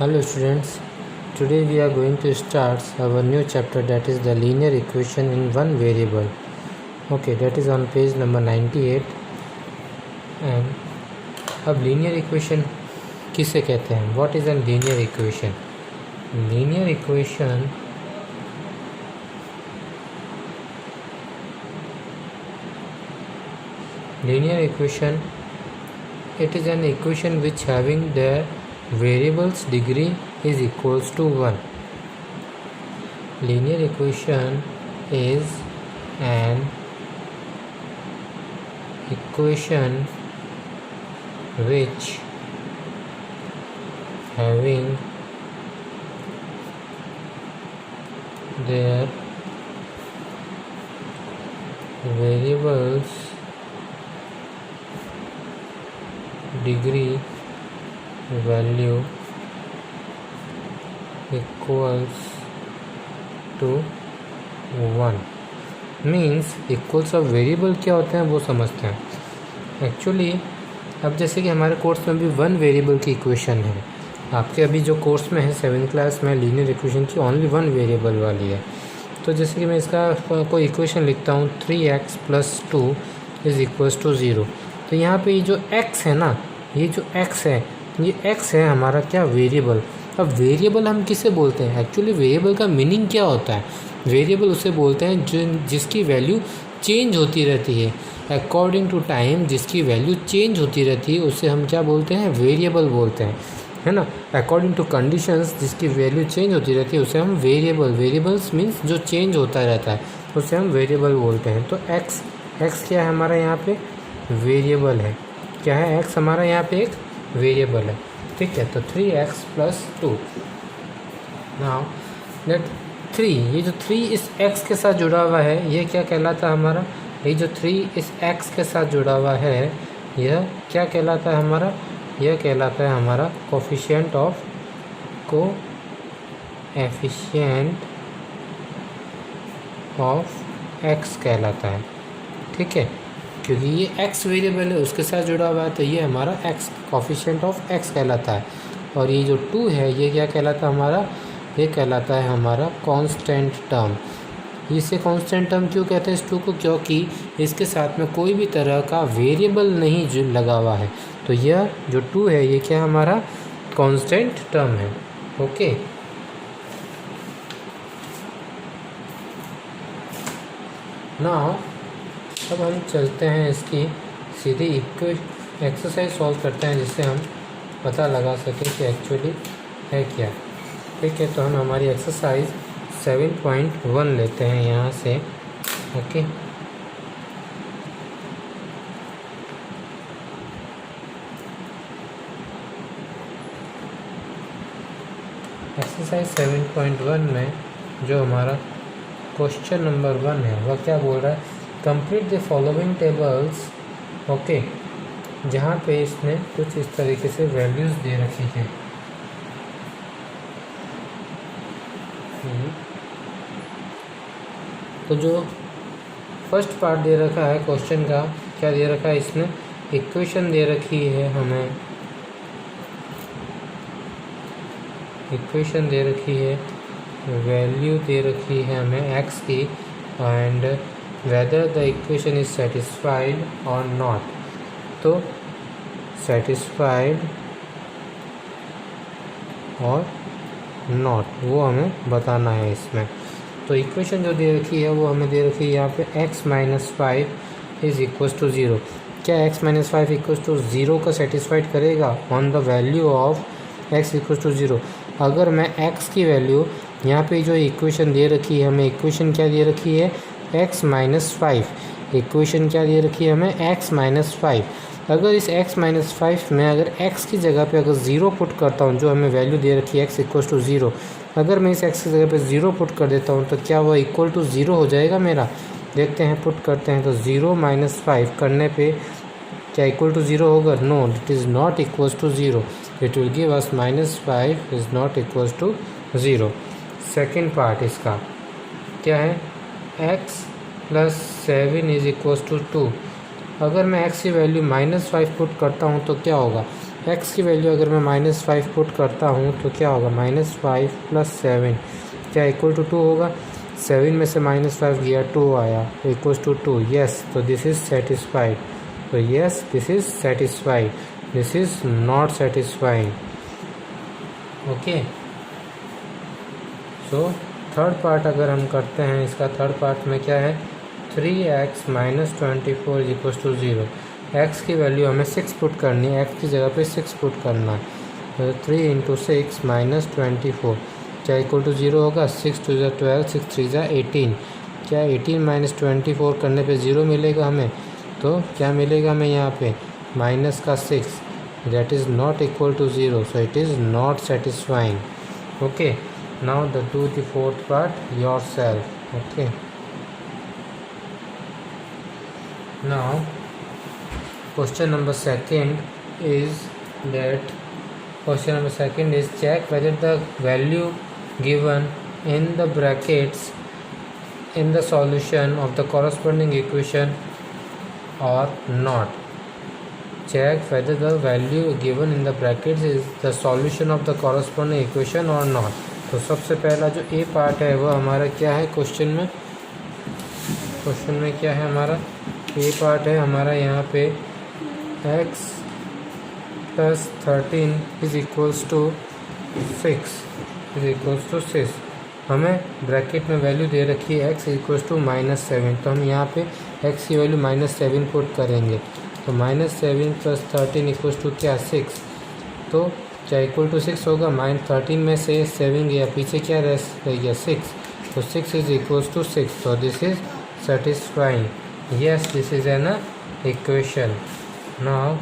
Hello students, today we are going to start our new chapter, that is the linear equation in one variable. Okay, that is on page number 98. And अब linear equation किसे कहते हैं? What is a linear equation? Linear equation, it is an equation which having the variables degree is equals to 1. Linear equation is an equation which having their variables degree value equals to 1. Means equals of variable क्या होते हैं वो समझते हैं। Actually अब जैसे कि हमारे कोर्स में भी वन वेरिएबल की इक्वेशन है, आपके अभी जो कोर्स में है 7th क्लास में लीनियर इक्वेशन की ओनली वन वेरिएबल वाली है। तो जैसे कि मैं इसका कोई इक्वेशन लिखता हूँ 3x + 2 = 0। तो यहाँ पे ये जो x है ना, ये जो x है, ये x है हमारा क्या वेरिएबल। अब वेरिएबल हम किसे बोलते हैं? एक्चुअली वेरिएबल का मीनिंग क्या होता है? वेरिएबल उसे बोलते हैं जिसकी वैल्यू चेंज होती रहती है अकॉर्डिंग टू टाइम। जिसकी वैल्यू चेंज होती रहती है उसे हम क्या बोलते हैं? वेरिएबल बोलते हैं, है ना। अकॉर्डिंग टू कंडीशंस जिसकी वैल्यू चेंज होती रहती है उसे हम वेरिएबल्स मीन्स जो चेंज होता रहता है उसे हम वेरिएबल बोलते हैं। तो x क्या है हमारा यहाँ पे? वेरिएबल है। क्या है? x हमारा यहाँ पे एक वेरिएबल है, ठीक है। तो 3x + 2। नाउ लेट 3, ये जो 3 इस x के साथ जुड़ा हुआ है ये क्या कहलाता है हमारा? ये जो 3 इस x के साथ जुड़ा हुआ है यह क्या कहलाता है हमारा? यह कहलाता है हमारा कोफिशिएंट ऑफ x कहलाता है, ठीक है। क्योंकि ये x वेरिएबल है उसके साथ जुड़ा हुआ है तो ये हमारा x कोफिशिएंट ऑफ x कहलाता है। और ये जो 2 है ये क्या कहलाता है हमारा? ये कहलाता है हमारा कांस्टेंट टर्म। इसे कांस्टेंट टर्म क्यों कहते हैं इस 2 को? क्योंकि इसके साथ में कोई भी तरह का वेरिएबल नहीं जो लगा हुआ है। तो यह जो 2 है ये क्या हमारा? कांस्टेंट टर्म है, ओके। नाउ अब हम चलते हैं इसकी सीधी एक्सरसाइज सॉल्व करते हैं जिससे हम पता लगा सकें कि एक्चुअली है क्या, ठीक है। तो हम हमारी एक्सरसाइज 7.1 लेते हैं यहाँ से, ओके। एक्सरसाइज 7.1 में जो हमारा क्वेश्चन नंबर 1 है वह क्या बोल रहा है? Complete the following tables, okay. जहाँ पे इसने कुछ इस तरीके से वैल्यूज़ दे रखी हैं। तो जो फर्स्ट पार्ट दे रखा है क्वेश्चन का, क्या दे रखा है इसने? इक्वेशन दे रखी है हमें, इक्वेशन दे रखी है, वैल्यू दे रखी है हमें x की, and whether the equation is satisfied और नॉट। तो सेटिस्फाइड और नॉट वो हमें बताना है इसमें। तो इक्वेशन जो दे रखी है वो हमें दे रखी है यहाँ पे x - 5 = 0। क्या x - 5 = 0 का सेटिस्फाइड करेगा on the value of x = 0? अगर मैं x की वैल्यू यहाँ पे जो इक्वेशन दे रखी है हमें, इक्वेशन क्या दे रखी है? x - 5। इक्वेशन क्या दे रखी है हमें? x - 5। अगर इस x - 5 में अगर x की जगह पे अगर 0 पुट करता हूँ, जो हमें वैल्यू दे रखी है x = 0, अगर मैं इस x की जगह पे 0 पुट कर देता हूँ तो क्या वह इक्वल टू 0 हो जाएगा मेरा? देखते हैं, पुट करते हैं। तो 0 - 5 करने पे क्या इक्वल टू 0 होगा? No, it is not equals to 0। It will give us -5 is not equals to 0। Second part इसका क्या है? x + 7 = 2। अगर मैं x की वैल्यू -5 पुट करता हूँ तो क्या होगा? x की वैल्यू अगर मैं -5 पुट करता हूँ तो क्या होगा, -5 + 7 क्या इक्वल टू 2 होगा। 7 में से -5 गया, 2 आया, इक्वल्स टू 2। यस, तो दिस इज़ सेटिस्फाइड। तो yes, this is satisfied, this is not satisfying. Okay, so third part अगर हम करते हैं, इसका थर्ड पार्ट में क्या है, 3x - 24 = 0। x की वैल्यू हमें 6 पुट करनी है, x की जगह पे 6 पुट करना है। तो 3 × 6 - 24 क्या इक्वल टू 0 होगा। 6 × 2 = 12, 6 × 3 = 18। क्या 18 - 24 करने पे 0 मिलेगा हमें। तो क्या मिलेगा हमें यहाँ पे, -6, that is not equal to 0, so it is not satisfying. Okay, now do the fourth part yourself. Okay, now question number second is check whether the value given in the brackets in the solution of the corresponding equation or not. Check whether the value given in the brackets is the solution of the corresponding equation or not. तो सबसे पहला जो ए part है वो हमारा क्या है, question में क्या है हमारा, ए पार्ट है हमारा यहाँ पे x + 13 = 6 हमें ब्रैकेट में वैल्यू दे रखी है x = -7। तो हम यहाँ पे x की वैल्यू -7 पुट करेंगे। तो -7 + 13 = क्या, 6। तो क्या इक्वल टू 6 होगा। -13 में से 7 गया, पीछे क्या रह गया, 6। तो 6 = 6। तो this is satisfying. Yes, this is an equation. Now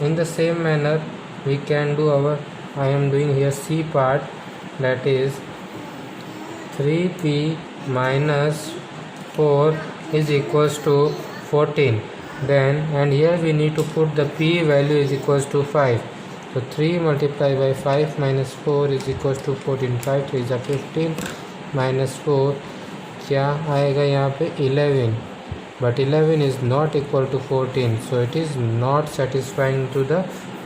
in the same manner we can do our, I am doing here C part, that is 3p - 4 = 14. Then and here we need to put the p value is equals to 5. So 3 × 5 - 4 = 14. 5 × 3 = 15 - 4 क्या आएगा यहाँ पे, 11। But 11 is not equal to 14, so it is not satisfying to the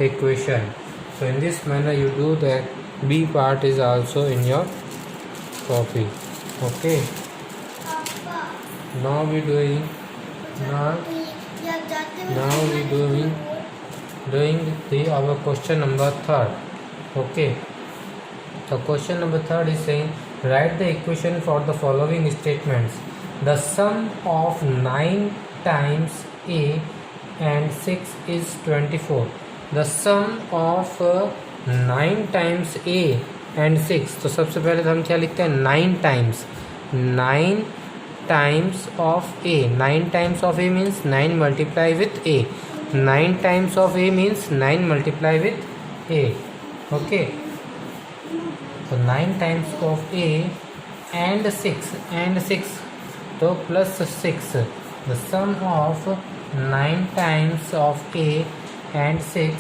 equation. So in this manner you do the b part is also in your copy. Okay. Now we doing our question number 3rd. Okay, so question number 3rd is saying write the equation for the following statements. The sum of 9 times a and 6 is 24. The sum of 9 times a and 6, तो सबसे पहले तो हम क्या लिखते हैं, 9 times of a. 9 times of a means 9 multiply with a. 9 times of a means 9 multiply with a. Okay, so 9 times of a and 6 तो plus 6. The sum of 9 times of a and 6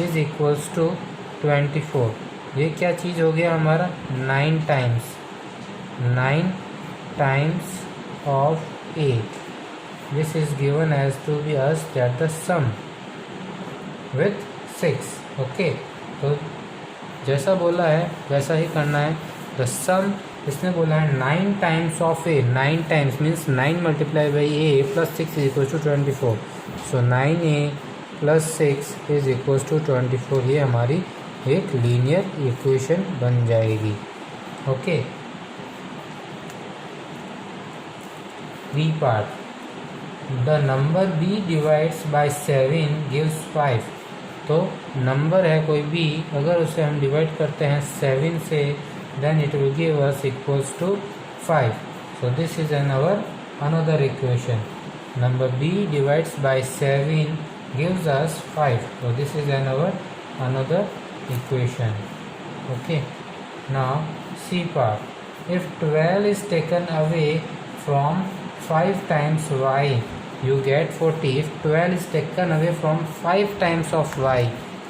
is equals to 24. ये क्या चीज़ हो गया हमारा, 9 times of a. This is given as to be us that the sum with 6. Okay, तो जैसा बोला है वैसा ही करना है। द सम इसने बोला है 9 times of a. 9 times means 9 multiplied by a plus 6 is equals to 24. So 9a plus 6 is equals to 24. ये हमारी एक लीनियर इक्वेशन बन जाएगी। Okay, B part, the number b divides by 7 gives 5. तो नंबर है कोई b, अगर उसे हम डिवाइड करते हैं 7 से, then it will give us equals to 5. So this is another equation. Number b divides by 7 gives us 5. So this is another equation. Okay, now c part, if 12 is taken away from 5 times y, you get 40. If 12 is taken away from 5 times of y,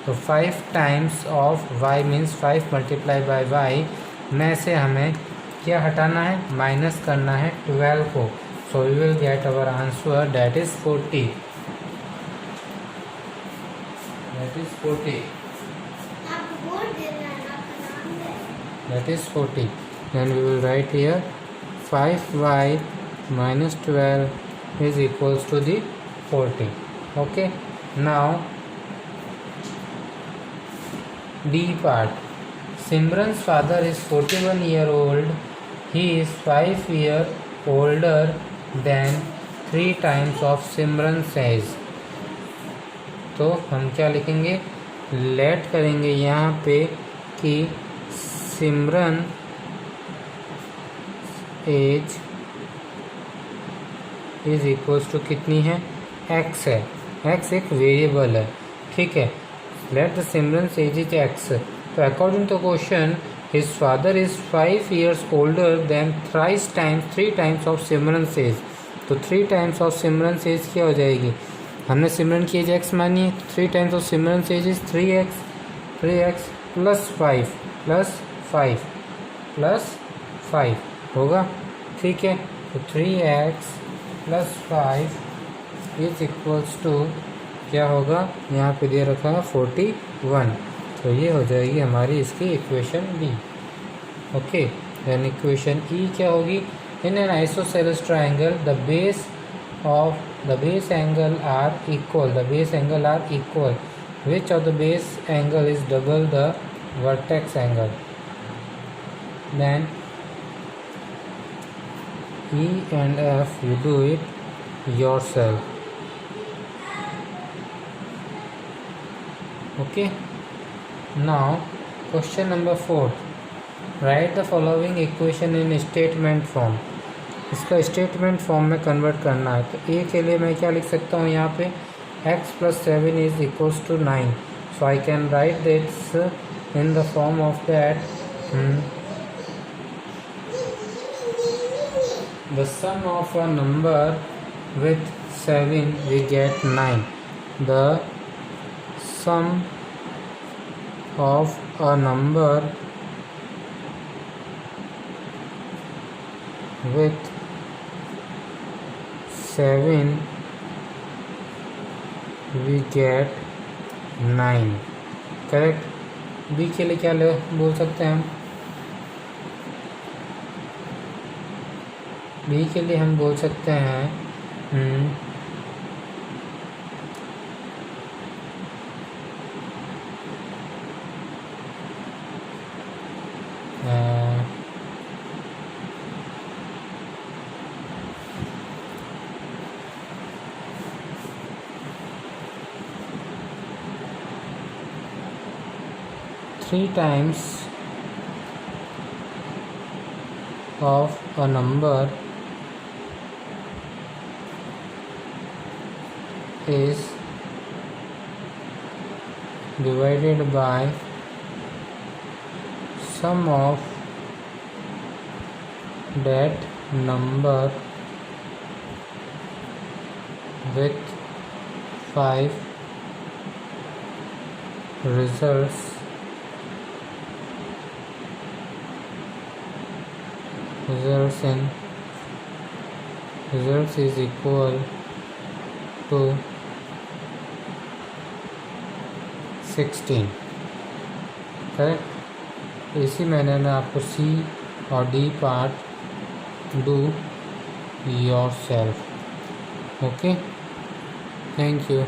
so 5 times of y means 5 multiplied by y, में से हमें क्या हटाना है, minus करना है 12 को. So we will get our answer, that is 40. That is 40. That is 40. Then we will write here 5y minus 12 is equals to the 40. Okay. Now D part. Simran's father is 41-year-old. He is 5 years older than 3 times of Simran's age. तो हम क्या लिखेंगे, late करेंगे यहाँ पे कि सिमरन age is equals to कितनी है, एक्स है. एक्स एक वेरिएबल है, ठीक है. Let the Simran age is X. तो according to question his father is 5 years older than 3 times of Simran age. तो 3 times ऑफ सिमरन एज क्या हो जाएगी, हमने सिमरन की एज एक्स मानी है, 3 times of Simran age is 3x plus 5 होगा, ठीक है. तो 3x plus 5 is equals to क्या होगा, यहाँ पे दे रखा है 41. तो ये हो जाएगी हमारी इसकी equation B. Okay. Then equation E क्या होगी, in an isosceles triangle the base angle are equal. Which of the base angle is double the vertex angle? Then E and F you do it yourself. Okay. Now question number 4. Write the following equation in statement form. इसका statement form में convert करना है. तो ए के लिए मैं क्या लिख सकता हूँ, यहाँ पे x + 7 is equals to 9. So I can write this in the form of that the sum of a number with 7 we get 9. The sum of a number with 7 we get 9. Correct. B के लिए क्या बोल सकते हैं हम, B के लिए हम बोल सकते हैं three times of a number is divided by sum of that number with 5 results is equal to 16. Correct. इसी मैंने मैं आपको सी और D part do your self. Okay. Thank you.